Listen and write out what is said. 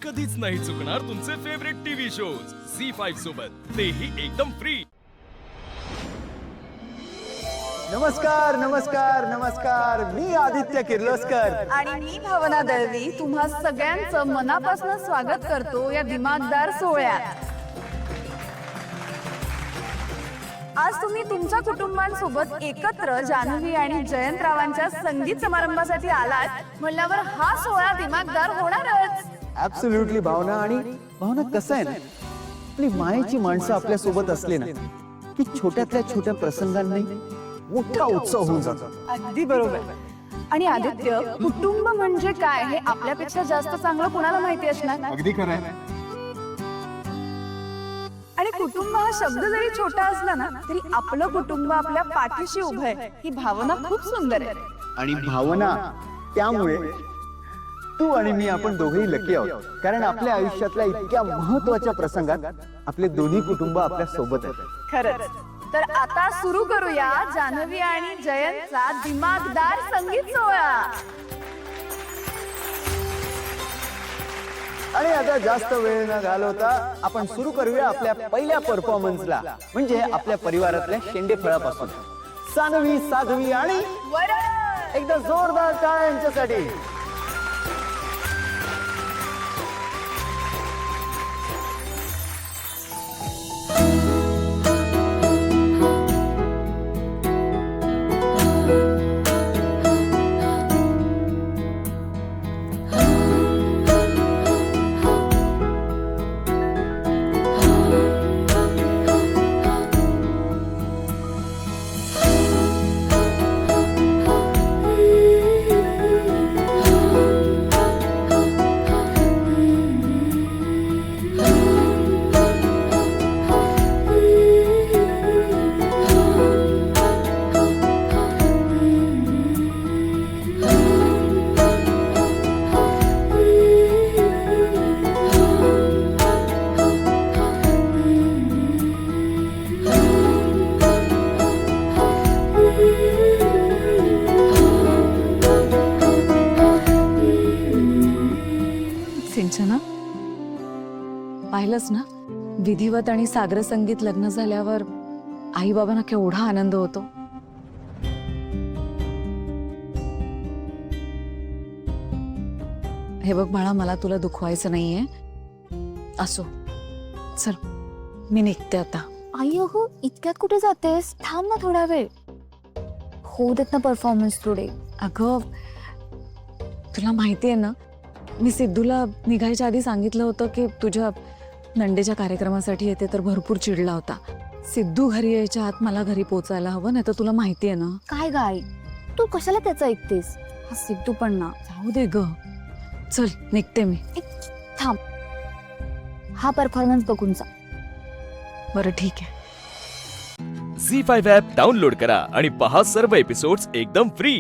कधीच नाही चुकणार तुमचे फेवरेट टीव्ही शोज झी5 सोबत, तेही एकदम फ्री। नमस्कार नमस्कार नमस्कार, मी आदित्य किर्लोस्कर आणि मी भावना दळवी तुम्हा सगळ्यांचं मनापासून स्वागत करतो या दिमागदार सोहळ्यात। आज तुम्ही तुमच्या कुटुंबांसोबत एकत्र जान्हवी आणि जयंतरावांच्या संगीत समारंभासाठी आलात म्हणल्यावर हा सोहळा दिमागदार होणारच। ऍब्सोल्युटली भावना। आणि भावना कसं आहे ना, आपली मायेची माणसं आपल्या सोबत असले ना की छोट्यातल्या छोट्या प्रसंगांनी मोठा उत्सव होऊन जातो। अगदी बरोबर। आणि आदित्य, कुटुंब म्हणजे काय हे आपल्यापेक्षा जास्त चांगलं कुणाला माहिती असणार? अगदी खरं आहे। आणि कुटुंब हा शब्द जरी छोटा असला ना तरी आपलं कुटुंब आपल्या पाठीशी उभं आहे ही भावना खूप सुंदर आहे। आणि भावना, त्यामुळे तू आणि मी आपण दोघेही लकी आहोत, कारण आपल्या आयुष्यातल्या इतक्या महत्वाच्या प्रसंगात आपले दोन्ही कुटुंब आपल्या सोबत आहेत। खरंच। तर आता सुरू करूया जान्हवी आणि जयंतचा दिमागदार संगीत सोहळा। आणि आता जास्त वेळ न घालवता आपण सुरू करूया आपल्या पहिल्या परफॉर्मन्सला, म्हणजे आपल्या परिवारातल्या शेंडेफळापासून। जान्हवी, साध्वी आणि वरण। एकदा जोरदार टाळ्या यांच्यासाठी। सिंचना, पाहिलंच ना, विधिवत आणि सागर संगीत लग्न झाल्यावर आई बाबांना केवढा आनंद होतो। हे बघ बाळा, मला तुला दुखवायचं नाहीये। असो, चल मी निघते आता। आई अगो, इतक्यात कुठे जातेस? थांब ना थोडा वेळ, होऊ देत ना परफॉर्मन्स थोडे। अगं, तुला माहितीये ना, मी सिद्धूला निघायच्या आधी सांगितलं होतं की तुझ्या नंडेच्या कार्यक्रमासाठी येते, तर भरपूर चिडला होता। सिद्धू घरी यायच्या आत मला घरी पोचायला हवं, नाही तर तुला माहितीये ना। काय गाई, तू कशाला त्याचं ऐकतेस? हा सिद्धू पण ना। जाऊ दे ग, चल निघते मी। थांब, हा परफॉर्मन्स बघून जा। बरं ठीक आहे। झी5 ॲप डाउनलोड करा आणि पहा सर्व एपिसोड्स एकदम फ्री।